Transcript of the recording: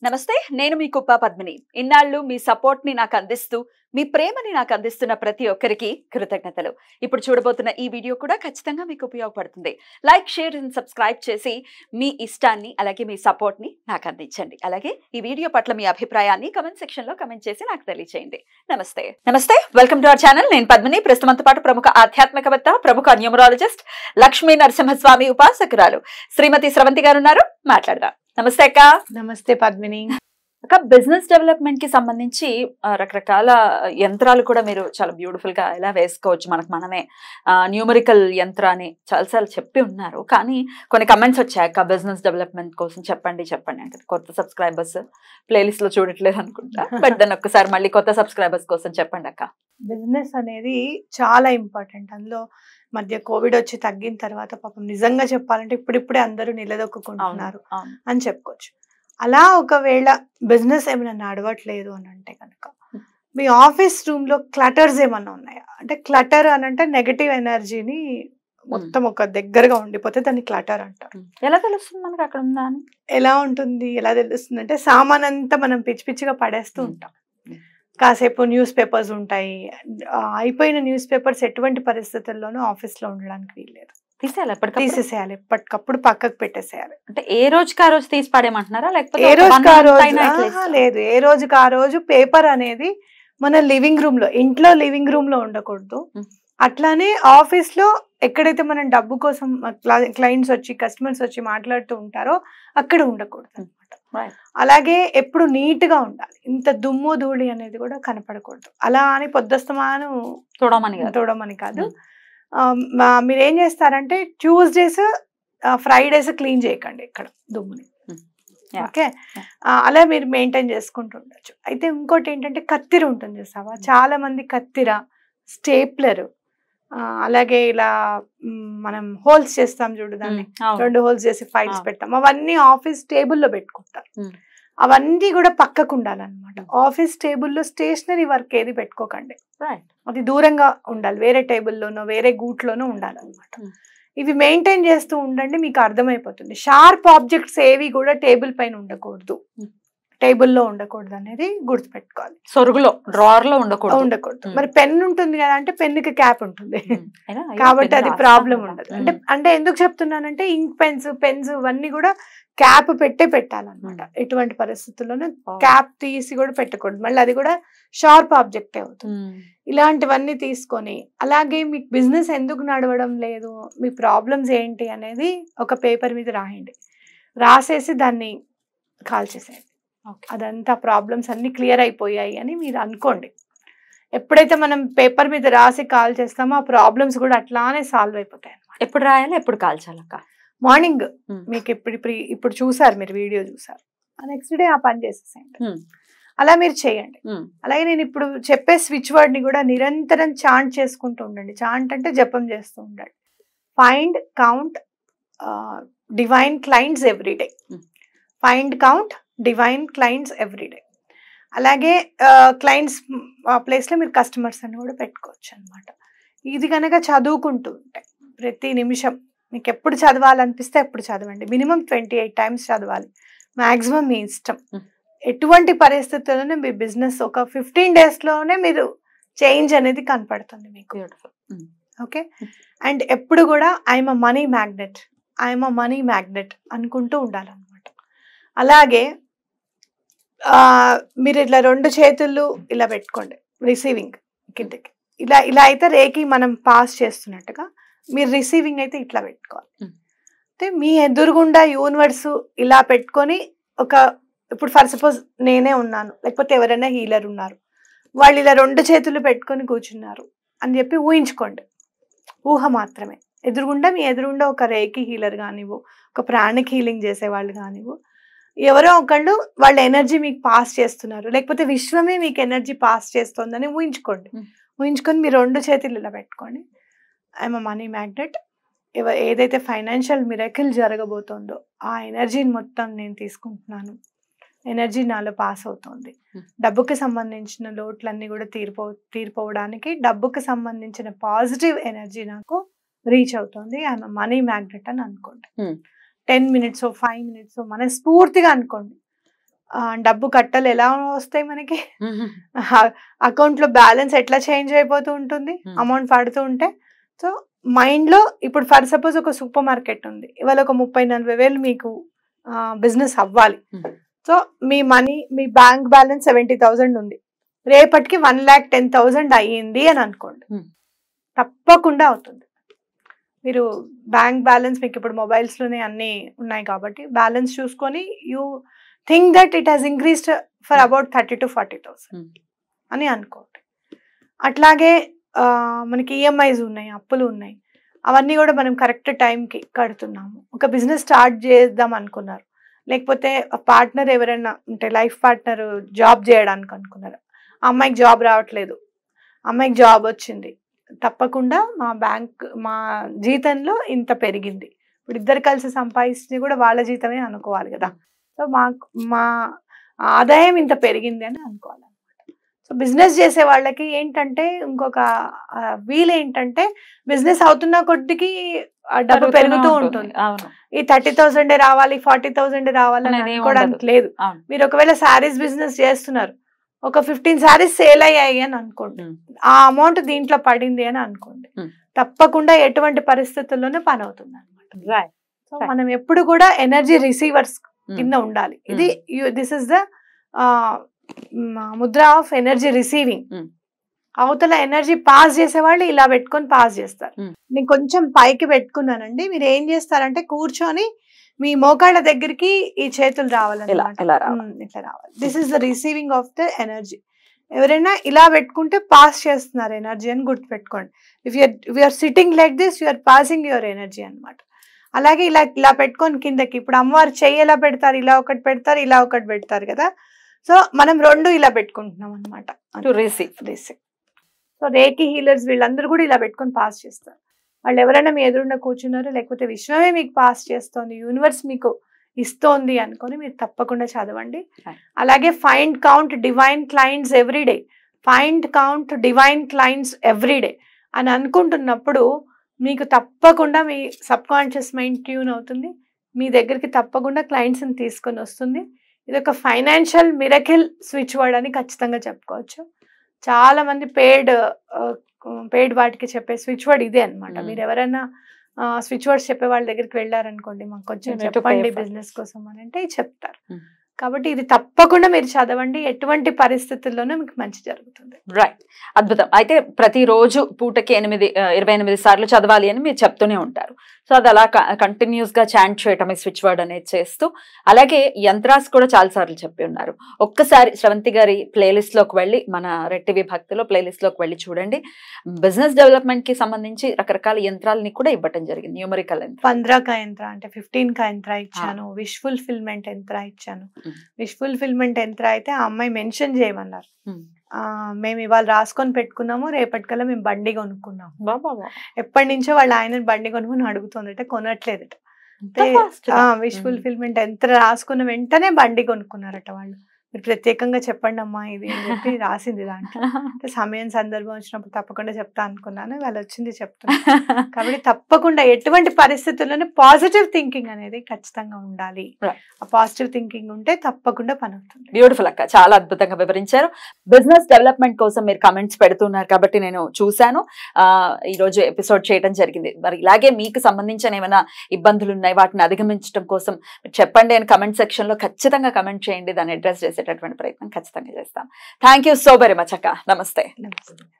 నమస్తే, నేను మీ కుప్ప పద్మిని. ఇన్నాళ్ళు మీ సపోర్ట్ ని నాకు అందిస్తూ, మీ ప్రేమని నాకు అందిస్తున్న ప్రతి ఒక్కరికి కృతజ్ఞతలు. ఇప్పుడు చూడబోతున్న ఈ వీడియో కూడా ఖచ్చితంగా మీకు ఉపయోగపడుతుంది. లైక్, షేర్ అండ్ సబ్స్క్రైబ్ చేసి మీ ఇష్టాన్ని అలాగే మీ సపోర్ట్ ని నాకు అందించండి. అలాగే ఈ వీడియో పట్ల మీ అభిప్రాయాన్ని కమెంట్ సెక్షన్ లో కమెంట్ చేసి నాకు తెలియజేయండి. నమస్తే, వెల్కమ్ టు అవర్ ఛానల్. నేను పద్మిని. ప్రస్తుతంతో పాటు ప్రముఖ ఆధ్యాత్మికవేత్త, ప్రముఖ న్యూమరాలజిస్ట్, లక్ష్మీ నరసింహస్వామి ఉపాసకురాలు శ్రీమతి స్రవంతి గారు ఉన్నారు. మాట్లాడదాం. నమస్తే అక్క. నమస్తే పద్మిని. అక్క, బిజినెస్ డెవలప్మెంట్ కి సంబంధించి రకరకాల యంత్రాలు కూడా మీరు చాలా బ్యూటిఫుల్ గా ఎలా వేసుకోవచ్చు మనకు మనమే, న్యూమరికల్ యంత్రాన్ని చాలాసార్లు చెప్పి ఉన్నారు. కానీ కొన్ని కమెంట్స్ వచ్చాక బిజినెస్ డెవలప్మెంట్ కోసం చెప్పండి అంటే కొత్త సబ్స్క్రైబర్స్ ప్లేలిస్ట్ లో చూడట్లేదు అనుకుంటా. బట్ దాన్ని ఒక్కసారి మళ్ళీ కొత్త సబ్స్క్రైబర్స్ కోసం చెప్పండి అక్క. బిజినెస్ అనేది చాలా ఇంపార్టెంట్. అందులో మధ్య కోవిడ్ వచ్చి తగ్గిన తర్వాత పాపం నిజంగా చెప్పాలంటే ఇప్పుడిప్పుడే అందరూ నిలదొక్కుంటున్నారు అని చెప్పుకోవచ్చు. అలా ఒకవేళ బిజినెస్ ఏమైనా నడవట్లేదు అని అంటే కనుక మీ ఆఫీస్ రూమ్ లో క్లటర్స్ ఏమన్నా ఉన్నాయా అంటే, క్లటర్ అని అంటే నెగటివ్ ఎనర్జీని మొత్తం ఒక దగ్గరగా ఉండిపోతే దాన్ని క్లటర్ అంటారు. ఎలా తెలుస్తుంది మనకి అక్కడ ఉందా అని? ఎలా ఉంటుంది, ఎలా తెలుస్తుంది అంటే సామాన్ అంతా మనం పిచ్చి పిచ్చిగా పడేస్తూ ఉంటాం. కాసేపు న్యూస్ పేపర్స్ ఉంటాయి, అయిపోయిన న్యూస్ పేపర్స్ ఎటువంటి పరిస్థితుల్లోనూ ఆఫీస్ లో ఉండడానికి వీల్లేదు. తీసేసేయాలి, ఎప్పటికప్పుడు పక్కకు పెట్టేసేయాలి. అంటే ఏ రోజుకి ఆ రోజు తీసి పడేయమంటున్నారా, లేకపోతే ఏ రోజుకి ఆ రోజు లేదు, ఏ రోజుకి ఆ రోజు పేపర్ అనేది మన లివింగ్ రూమ్ లో, ఇంట్లో లివింగ్ రూమ్ లో ఉండకూడదు. అట్లానే ఆఫీస్ లో ఎక్కడైతే మనం డబ్బు కోసం క్లయింట్స్ వచ్చి కస్టమర్స్ వచ్చి మాట్లాడుతూ ఉంటారో అక్కడ ఉండకూడదు అనమాట. అలాగే ఎప్పుడు నీట్ గా ఉండాలి, ఇంత దుమ్ము ధూళి అనేది కూడా కనపడకూడదు. అలా అని పొద్దుస్తమానం తోడమని కాదు. మీరేం చేస్తారంటే ట్యూస్డేస్ ఫ్రైడేస్ క్లీన్ చేయకండి ఇక్కడ దుమ్ముని. ఓకే, అలా మీరు మెయింటైన్ చేసుకుంటూ ఉండొచ్చు. అయితే ఇంకోటి ఏంటంటే కత్తిర ఉంటుంది చూసావా, చాలా మంది కత్తిర, స్టేప్లర్, అలాగే ఇలా మనం హోల్స్ చేస్తాం చూడు, దాన్ని 2 హోల్స్ చేసి ఫైల్స్ పెడతాం, అవన్నీ ఆఫీస్ టేబుల్లో పెట్టుకుంటారు. అవన్నీ కూడా పక్కకు ఉండాలన్నమాట. ఆఫీస్ టేబుల్లో స్టేషనరీ వర్క్ ఏది పెట్టుకోకండి, అది దూరంగా ఉండాలి, వేరే టేబుల్లోనో వేరే గూట్లోనో ఉండాలన్నమాట. ఇవి మెయింటైన్ చేస్తూ ఉండండి, మీకు అర్థమైపోతుంది. షార్ప్ ఆబ్జెక్ట్స్ ఏవి కూడా టేబుల్ పైన ఉండకూడదు, టేబుల్లో ఉండకూడదు అనేది గుర్తుపెట్టుకోవాలి. సొరుగులో, డ్రావర్ లో ఉండకూడదు. మరి పెన్ ఉంటుంది కదా అంటే పెన్నుకి క్యాప్ ఉంటుంది కాబట్టి అది ప్రాబ్లం ఉండదు. అంటే ఎందుకు చెప్తున్నానంటే ఇంక్ పెన్స్ ఇవన్నీ కూడా క్యాప్ పెట్టాలన్నమాట. ఎటువంటి పరిస్థితుల్లోనూ క్యాప్ తీసి కూడా పెట్టకూడదు, మళ్ళీ అది కూడా షార్ప్ ఆబ్జెక్టే అవుతుంది. ఇలాంటివన్నీ తీసుకొని, అలాగే మీకు బిజినెస్ ఎందుకు నడవడం లేదు, మీ ప్రాబ్లమ్స్ ఏంటి అనేది ఒక పేపర్ మీద రాయండి. రాసేసి దాన్ని కాల్ చేసేయండి. అదంతా ప్రాబ్లమ్స్ అన్ని క్లియర్ అయిపోయాయి అని మీరు అనుకోండి. ఎప్పుడైతే మనం పేపర్ మీద రాసి కాల్ చేస్తామో ఆ ప్రాబ్లమ్స్ కూడా అట్లానే సాల్వ్ అయిపోతాయి అన్నమాట. ఎప్పుడు రాయాలి, ఎప్పుడు కాల్చాలక్క? మార్నింగ్ మీకు ఇప్పుడు చూసారు, మీరు వీడియో చూసారు, నెక్స్ట్ డే ఆ పని చేసేసేయండి. అలా మీరు చేయండి. అలాగే నేను ఇప్పుడు చెప్పే స్విచ్ వర్డ్ ని కూడా నిరంతరం చాంట్ చేసుకుంటూ ఉండండి. చాంట్ అంటే జపం చేస్తూ ఉండండి. Find, count, divine clients everyday. Find, count, divine clients everyday. అలాగే క్లయింట్స్ ప్లేస్లో మీరు కస్టమర్స్ అని కూడా పెట్టుకోవచ్చు అనమాట. ఇది కనుక చదువుకుంటూ ఉంటే ప్రతి నిమిషం మీకు ఎప్పుడు చదవాలనిపిస్తే ఎప్పుడు చదవండి. మినిమం 28 టైమ్స్ చదవాలి, మ్యాక్సిమం మీ ఇష్టం. ఎటువంటి పరిస్థితుల్లోనే మీ బిజినెస్ ఒక 15 డేస్లోనే మీరు చేంజ్ అనేది కనపడుతుంది మీకు. ఓకే, అండ్ ఎప్పుడు కూడా ఐఎమ్ అ మనీ మ్యాగ్నెట్ అనుకుంటూ ఉండాలన్నమాట. అలాగే మీరు ఇట్లా 2 చేతులు ఇలా పెట్టుకోండి, రిసీవింగ్ కిందకి. ఇలా అయితే రేకి మనం పాస్ చేస్తున్నట్టుగా మీరు రిసీవింగ్ అయితే ఇట్లా పెట్టుకోవాలి. అంటే మీ ఎదురుగుండా యూనివర్స్ ఇలా పెట్టుకొని ఇప్పుడు ఫర్ సపోజ్ నేనే ఉన్నాను, లేకపోతే ఎవరైనా హీలర్ ఉన్నారు, వాళ్ళు ఇలా 2 చేతులు పెట్టుకొని కూర్చున్నారు అని చెప్పి ఊహించుకోండి. ఊహ మాత్రమే. మీ ఎదురుగుండా ఒక రేకి హీలర్ కానివ్వు, ఒక ప్రాణిక్ హీలింగ్ చేసే వాళ్ళు కానివ్వు, ఎవరో ఒకళ్ళు వాళ్ళ ఎనర్జీ మీకు పాస్ చేస్తున్నారు, లేకపోతే విశ్వమే మీకు ఎనర్జీ పాస్ చేస్తుందని ఊహించుకోండి. ఊహించుకొని మీరు 2 చేతులు ఇలా పెట్టుకోండి. I'm a money magnet. ఏదైతే ఫైనాన్షియల్ మిరకిల్ జరగబోతుందో ఆ ఎనర్జీని మొత్తం నేను తీసుకుంటున్నాను, ఎనర్జీ నాలో పాస్ అవుతుంది. డబ్బుకి సంబంధించిన లోట్లన్నీ కూడా తీరిపోవడానికి డబ్బుకి సంబంధించిన పాజిటివ్ ఎనర్జీ నాకు రీచ్ అవుతుంది. ఐఎమ్ అ మనీ మ్యాగ్నెట్ అని అనుకోండి. 10 minutes 5 minutes మనస్ఫూర్తిగా అనుకోండి. డబ్బు కట్టలు ఎలా వస్తాయి మనకి, అకౌంట్ లో బ్యాలెన్స్ ఎట్లా చేంజ్ అయిపోతూ ఉంటుంది అమౌంట్ పడుతూ ఉంటే. సో మైండ్ లో ఇప్పుడు ఫర్ సపోజ్ ఒక సూపర్ మార్కెట్ ఉంది, ఇవాళ ఒక 30-40 వేలు మీకు బిజినెస్ అవ్వాలి. సో మీ మనీ, మీ బ్యాంక్ బ్యాలెన్స్ 70,000 ఉంది, రేపటికి 1,10,000 అయ్యింది అని అనుకోండి, తప్పకుండా అవుతుంది. మీరు బ్యాంక్ బ్యాలెన్స్ మీకు ఇప్పుడు మొబైల్స్ లోనే అన్ని ఉన్నాయి కాబట్టి బ్యాలెన్స్ చూసుకొని you think that it has increased for about 30,000 to 40,000 అని అనుకోండి. అట్లాగే మనకి ఈఎంఐస్ ఉన్నాయి, అప్పులు ఉన్నాయి, అవన్నీ కూడా మనం కరెక్ట్ టైంకి కడుతున్నాము. ఒక బిజినెస్ స్టార్ట్ చేద్దాం అనుకున్నారు, లేకపోతే పార్ట్నర్ ఎవరైనా అంటే లైఫ్ పార్ట్నర్ జాబ్ చేయడానికి అనుకున్నారు, ఆ అమ్మాయికి జాబ్ రావట్లేదు, అమ్మాయికి జాబ్ వచ్చింది, తప్పకుండా మా జీతంలో ఇంత పెరిగింది. ఇప్పుడు ఇద్దరు కలిసి సంపాదించింది కూడా వాళ్ళ జీతమే అనుకోవాలి కదా. సో మా ఆదాయం ఇంత పెరిగింది అని అనుకోవాలి. సో బిజినెస్ చేసే వాళ్ళకి ఏంటంటే ఇంకొక వీలు ఏంటంటే, బిజినెస్ అవుతున్న కొద్దికి డబ్బు పెరుగుతూ ఉంటుంది. ఈ 30,000 రావాలి, 40,000 రావాలని అనుకోవడానికి లేదు. మీరు ఒకవేళ శారీస్ బిజినెస్ చేస్తున్నారు, ఒక 15 శారీస్ సేల్ అయ్యాయి అని అనుకోండి, ఆ అమౌంట్ దీంట్లో పడింది అని అనుకోండి, తప్పకుండా ఎటువంటి పరిస్థితుల్లోనే పని అవుతుంది అనమాట. సో మనం ఎప్పుడు కూడా ఎనర్జీ రిసీవర్స్ కింద ఉండాలి. ఇది this is the Mudra of energy receiving. అవతల ఎనర్జీ పాస్ చేసే వాళ్ళు ఇలా పెట్టుకొని పాస్ చేస్తారు. నేను కొంచెం పైకి పెట్టుకున్నానండి, మీరు ఏం చేస్తారంటే కూర్చొని మీ మోకాళ్ళ దగ్గరికి ఈ చేతులు రావాలన్నమాట, ఇట్లా రావాలి. This is the receiving of the energy. ఎవరైనా ఇలా పెట్టుకుంటే పాస్ చేస్తున్నారు ఎనర్జీ అని గుర్తుపెట్టుకోండి. If you're sitting like this, you're passing your energy అనమాట. అలాగే ఇలా పెట్టుకొని కిందకి, ఇప్పుడు అమ్మవారు చెయ్యి ఎలా పెడతారు, ఇలా ఒకటి పెడతారు, ఇలా ఒకటి పెడతారు కదా. సో మనం రెండు ఇలా పెట్టుకుంటున్నాం అనమాట, రిసీవ్. సో రేకి హీలర్స్ వీళ్ళందరూ కూడా ఇలా పెట్టుకొని పాస్ చేస్తారు. వాళ్ళు ఎవరైనా మీ ఎదురుండా కూర్చున్నారు, లేకపోతే విశ్వమే మీకు పాస్ చేస్తోంది, యూనివర్స్ మీకు ఇస్తోంది అనుకొని మీరు తప్పకుండా చదవండి. అలాగే find count divine clients everyday, find count divine clients everyday అని అనుకుంటున్నప్పుడు మీకు తప్పకుండా మీ సబ్ కాన్షియస్ మైండ్ ట్యూన్ అవుతుంది, మీ దగ్గరికి తప్పకుండా క్లయింట్స్ని తీసుకొని వస్తుంది. ఇది ఒక ఫైనాన్షియల్ మిరకిల్ స్విచ్ వర్డ్ అని ఖచ్చితంగా చెప్పుకోవచ్చు. చాలా మంది పెయిడ్ వాటికి చెప్పే స్విచ్ వర్డ్ ఇదే అనమాట. మీరు ఎవరైనా స్విచ్ వర్డ్స్ చెప్పే వాళ్ళ దగ్గరికి వెళ్ళారనుకోండి, మాకు కొంచెం చెప్పండి బిజినెస్ కోసం అని అంటే చెప్తారు. కాబట్టి ఇది తప్పకుండా మీరు చదవండి, ఎటువంటి పరిస్థితుల్లోనూ మీకు మంచి జరుగుతుంది. రైట్, అద్భుతం. అయితే ప్రతిరోజు పూటకి 28 సార్లు చదవాలి అని మీరు చెప్తూనే ఉంటారు. సో అది అలా కంటిన్యూస్ గా చాంట్ చేయటం, స్విచ్ వర్డ్ అనేది చేస్తూ, అలాగే యంత్రాస్ కూడా చాలా సార్లు చెప్పి ఉన్నారు. ఒక్కసారి శ్రవంతి గారి ప్లేలిస్ట్ లోకి వెళ్ళి, మన రెడ్ టీవీ భక్తిలో ప్లేలిస్ట్ లోకి వెళ్ళి చూడండి. బిజినెస్ డెవలప్మెంట్ కి సంబంధించి రకరకాల యంత్రాలని కూడా ఇవ్వటం జరిగింది. న్యూమరికల్ యంత్రం 15 యంత్ర అంటే 15 యంత్ర ఇచ్చాను, విష్ ఫుల్ఫిల్మెంట్ యంత్ర ఇచ్చాను. విష్ ఫుల్ఫిల్మెంట్ యంత్ర అయితే ఆ అమ్మాయి మెన్షన్ చేయమన్నారు, మేము ఇవాళ రాసుకొని పెట్టుకున్నాము, రేపటికల్లా మేము బండి కొనుక్కున్నాము. ఎప్పటి నుంచో వాళ్ళ ఆయన బండి కొనుక్కొని అడుగుతుందట, కొనట్లేదట. విష్ ఫుల్ఫిల్మెంట్ యంత్ర రాసుకున్న వెంటనే బండి కొనుక్కున్నారట వాళ్ళు. మీరు ప్రత్యేకంగా చెప్పండి అమ్మా ఇది అని చెప్పి రాసింది దాంట్లో. సమయం సందర్భం వచ్చినప్పుడు తప్పకుండా చెప్తా అనుకున్నాను, వాళ్ళు వచ్చింది చెప్తున్నాను. కాబట్టి తప్పకుండా ఎటువంటి పరిస్థితుల్లోనే పాజిటివ్ థింకింగ్ అనేది ఖచ్చితంగా ఉండాలి. ఆ పాజిటివ్ థింకింగ్ ఉంటే తప్పకుండా పని అవుతుంది. బ్యూటిఫుల్ అక్క, చాలా అద్భుతంగా వివరించారు. బిజినెస్ డెవలప్మెంట్ కోసం మీరు కమెంట్స్ పెడుతున్నారు కాబట్టి నేను చూశాను, ఈ రోజు ఎపిసోడ్ చేయడం జరిగింది. మరి ఇలాగే మీకు సంబంధించిన ఏమైనా ఇబ్బందులు ఉన్నాయి, వాటిని అధిగమించడం కోసం చెప్పండి అని కమెంట్ సెక్షన్ లో ఖచ్చితంగా కమెంట్ చేయండి, దాన్ని అడ్రస్ చేసేటటువంటి ప్రయత్నం ఖచ్చితంగా చేస్తాం. Thank you so very much అక్క. నమస్తే.